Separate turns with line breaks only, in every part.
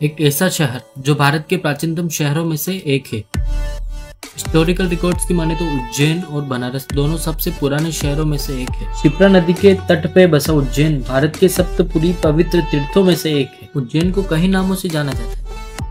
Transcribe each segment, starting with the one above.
एक ऐसा शहर जो भारत के प्राचीनतम शहरों में से एक है। हिस्टोरिकल रिकॉर्ड्स की माने तो उज्जैन और बनारस दोनों सबसे पुराने शहरों में से एक है। शिप्रा नदी के तट पे बसा उज्जैन भारत के सप्तपुरी पवित्र तीर्थों में से एक है। उज्जैन को कई नामों से जाना जाता है,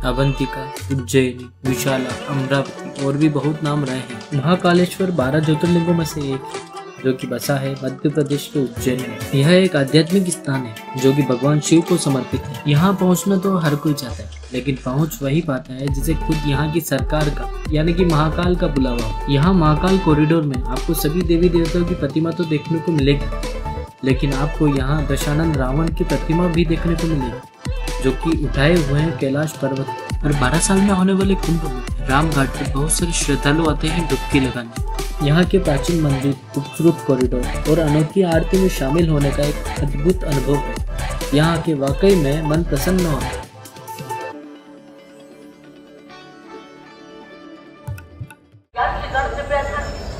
अवंतिका, उज्जैनी, विशाला, अमरावती और भी बहुत नाम रहे हैं। महाकालेश्वर 12 ज्योतिर्लिंगों में से एक है जो कि बसा है मध्य प्रदेश के उज्जैन में। यह एक आध्यात्मिक स्थान है जो कि भगवान शिव को समर्पित है। यहाँ पहुँचना तो हर कोई चाहता है, लेकिन पहुँच वही पाता है जिसे खुद यहाँ की सरकार का यानी कि महाकाल का बुलावा हो। यहाँ महाकाल कॉरिडोर में आपको सभी देवी देवताओं की प्रतिमा तो देखने को मिलेगी, लेकिन आपको यहाँ दशानन रावण की प्रतिमा भी देखने को मिलेगी जो कि उठाए हुए हैं कैलाश पर्वत। और 12 साल में होने वाले कुंभ में राम घाट पर बहुत सारे श्रद्धालु आते हैं डुबकी लगाने। यहाँ के प्राचीन मंदिर, खूबसूरत कॉरिडोर और अनोखी आरती में शामिल होने का एक अद्भुत अनुभव है। यहाँ के वाकई में मन प्रसन्न होता है।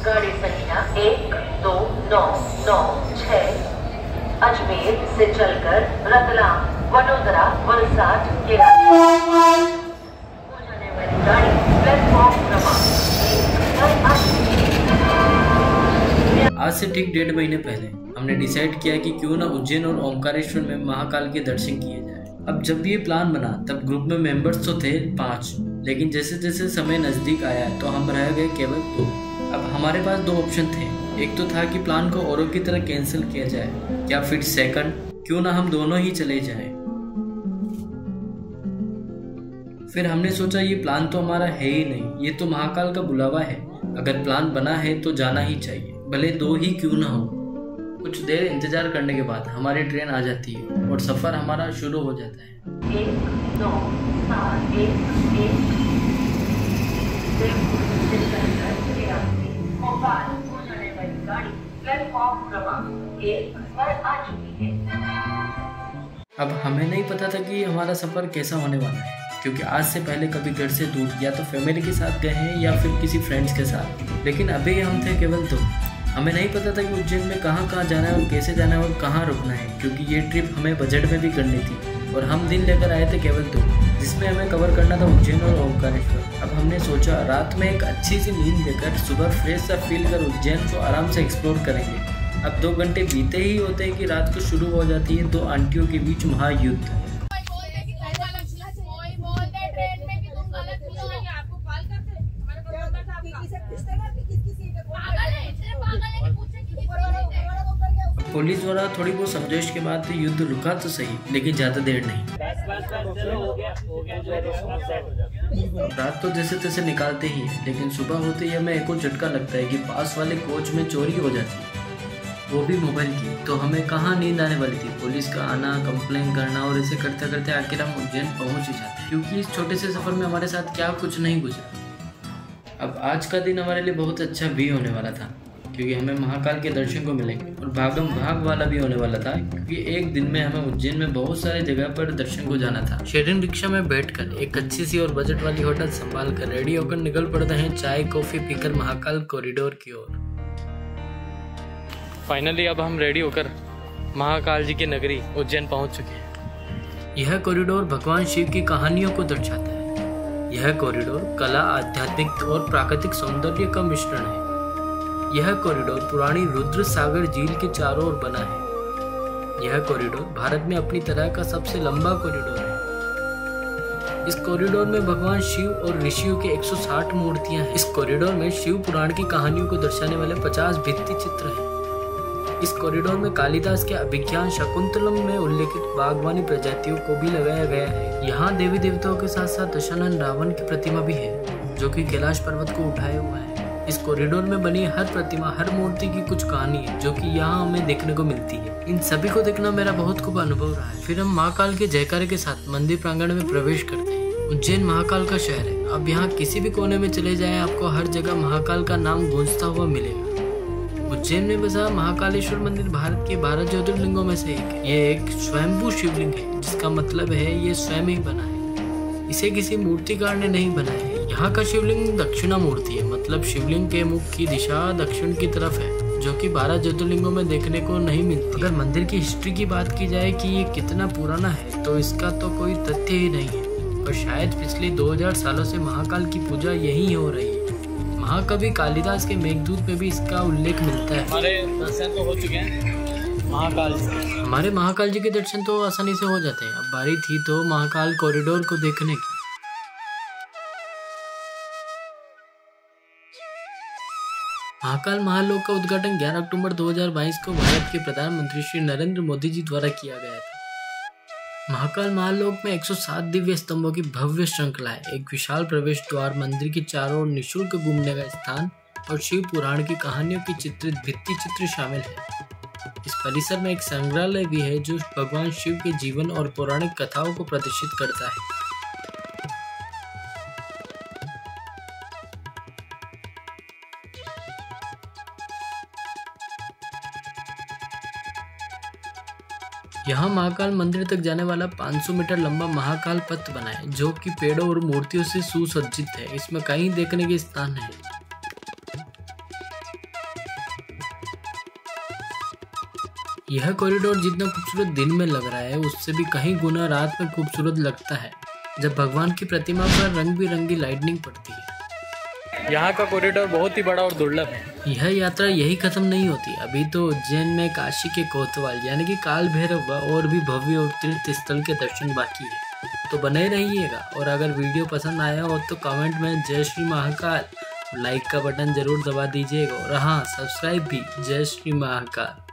गाड़ी संख्या 12996 अजमेर से चलकर रतलाम, वडोदरा, वलसाड के जाने वाली गाड़ी प्लेटफॉर्म क्रमांक 1।
आज से ठीक 1.5 महीने पहले हमने डिसाइड किया कि क्यों ना उज्जैन और ओमकारेश्वर में महाकाल के दर्शन किए जाए। अब जब ये प्लान बना तब ग्रुप में मेंबर्स तो थे 5, लेकिन जैसे जैसे समय नजदीक आया तो हम रह गए केवल 2। अब हमारे पास 2 ऑप्शन थे। एक तो था कि प्लान को औरों की तरह कैंसिल किया जाए, या फिर सेकंड क्यों ना हम दोनों ही चले जाएं। फिर हमने सोचा ये प्लान तो हमारा है ही नहीं, ये तो महाकाल का बुलावा है। अगर प्लान बना है तो जाना ही चाहिए, भले 2 ही क्यों ना हो। कुछ देर इंतजार करने के बाद हमारी ट्रेन आ जाती है और सफर हमारा शुरू हो जाता है।
1
अब हमें नहीं पता था कि हमारा सफर कैसा होने वाला है, क्योंकि आज से पहले कभी घर से दूर या तो फैमिली के साथ गए हैं या फिर किसी फ्रेंड्स के साथ, लेकिन अभी हम थे केवल 2। हमें नहीं पता था कि उज्जैन में कहाँ जाना है और कैसे जाना है और कहाँ रुकना है, क्योंकि ये ट्रिप हमें बजट में भी करनी थी और हम दिन लेकर आए थे केवल 2, जिसमें हमें कवर करना था उज्जैन और ओमकारेश्वर। अब हमने सोचा रात में एक अच्छी सी नींद लेकर सुबह फ्रेश सा फील कर उज्जैन को आराम से एक्सप्लोर करेंगे। अब 2 घंटे बीते ही होते हैं कि रात को शुरू हो जाती है 2 आंटियों के बीच महायुद्ध। पुलिस द्वारा थोड़ी बहुत समझाइश के बाद युद्ध रुका तो सही, लेकिन ज्यादा देर नहीं। रात तो जैसे तैसे निकालते ही है, लेकिन सुबह होते ही हमें एक और झटका लगता है कि पास वाले कोच में चोरी हो जाती है, वो भी मोबाइल की। तो हमें कहाँ नींद आने वाली थी। पुलिस का आना, कंप्लेन करना और ऐसे करते करते आखिर हम उज्जैन पहुंच ही जाते, क्योंकि इस छोटे से सफर में हमारे साथ क्या कुछ नहीं गुजरा। अब आज का दिन हमारे लिए बहुत अच्छा भी होने वाला था, क्योंकि हमें महाकाल के दर्शन को मिलेंगे और भागम भाग वाला भी होने वाला था, क्योंकि एक दिन में हमें उज्जैन में बहुत सारी जगह पर दर्शन को जाना था। शेयरिंग रिक्शा में बैठकर एक अच्छी सी और बजट वाली होटल संभाल कर रेडी होकर निकल पड़ते हैं चाय कॉफी पीकर महाकाल कॉरिडोर की ओर। फाइनली अब हम रेडी होकर महाकाल जी की नगरी उज्जैन पहुंच चुके हैं। यह कॉरिडोर भगवान शिव की कहानियों को दर्शाता है। यह कॉरिडोर कला, आध्यात्मिक और प्राकृतिक सौंदर्य का मिश्रण है। यह कॉरिडोर पुरानी रुद्र सागर झील के चारों ओर बना है। यह कॉरिडोर भारत में अपनी तरह का सबसे लंबा कॉरिडोर है। इस कॉरिडोर में भगवान शिव और ऋषियों के 160 मूर्तियां हैं। इस कॉरिडोर में शिव पुराण की कहानियों को दर्शाने वाले 50 भित्ति चित्र हैं। इस कॉरिडोर में कालिदास के अभिज्ञान शाकुंतलम में उल्लेखित बागवानी प्रजातियों को भी लगाया गया है। यहाँ देवी देवताओं के साथ साथ दशानन रावण की प्रतिमा भी है, जो कि कैलाश पर्वत को उठाए हुआ है। इस कॉरिडोर में बनी हर प्रतिमा, हर मूर्ति की कुछ कहानी है, जो कि यहाँ हमें देखने को मिलती है। इन सभी को देखना मेरा बहुत खूब अनुभव रहा है। फिर हम महाकाल के जयकारे के साथ मंदिर प्रांगण में प्रवेश करते हैं। उज्जैन महाकाल का शहर है। अब यहाँ किसी भी कोने में चले जाएं, आपको हर जगह महाकाल का नाम गूंजता हुआ मिलेगा। उज्जैन में बसा महाकालेश्वर मंदिर भारत के 12 ज्योतिर्लिंगों में से एक है। ये एक स्वयंभू शिवलिंग है, जिसका मतलब है ये स्वयं ही बना है, इसे किसी मूर्तिकार ने नहीं बनाया है। यहाँ का शिवलिंग दक्षिणा मूर्ति है, मतलब शिवलिंग के मुख की दिशा दक्षिण की तरफ है, जो कि 12 ज्योतिर्लिंगों में देखने को नहीं मिलती। अगर मंदिर की हिस्ट्री की बात की जाए कि ये कितना पुराना है, तो इसका तो कोई तथ्य ही नहीं है। और शायद पिछले 2000 सालों से महाकाल की पूजा यही हो रही है। महाकवि कालिदास के मेघदूत में भी इसका उल्लेख मिलता है।
हमारे दर्शन तो हो चुके हैं महाकाल जी।
हमारे महाकाल जी के दर्शन तो आसानी से हो जाते हैं। अब बारी थी तो महाकाल कॉरिडोर को देखने की। महाकाल महालोक का उद्घाटन 11 अक्टूबर 2022 को भारत के प्रधानमंत्री श्री नरेंद्र मोदी जी द्वारा किया गया था। महाकाल महालोक में 107 दिव्य स्तंभों की भव्य श्रृंखला है, एक विशाल प्रवेश द्वार, मंदिर के चारों ओर निःशुल्क घूमने का स्थान और शिव पुराण की कहानियों की चित्रित भित्ति चित्र शामिल है। इस परिसर में एक संग्रहालय भी है जो भगवान शिव के जीवन और पौराणिक कथाओं को प्रदर्शित करता है। यहाँ महाकाल मंदिर तक जाने वाला 500 मीटर लंबा महाकाल पथ बना है जो कि पेड़ों और मूर्तियों से सुसज्जित है। इसमें कई देखने के स्थान हैं। यह कॉरिडोर जितना खूबसूरत दिन में लग रहा है उससे भी कहीं गुना रात में खूबसूरत लगता है जब भगवान की प्रतिमा पर रंग बिरंगी लाइटनिंग पड़ती है।
यहाँ का कॉरिडोर बहुत ही बड़ा और दुर्लभ है।
यह यात्रा यही खत्म नहीं होती। अभी तो उज्जैन में काशी के कोतवाल यानी कि काल भैरव और भी भव्य और तीर्थ स्थल के दर्शन बाकी है, तो बने रहिएगा। और अगर वीडियो पसंद आया हो तो कमेंट में जय श्री महाकाल, लाइक का बटन जरूर दबा दीजिएगा और हाँ, सब्सक्राइब भी। जय श्री महाकाल।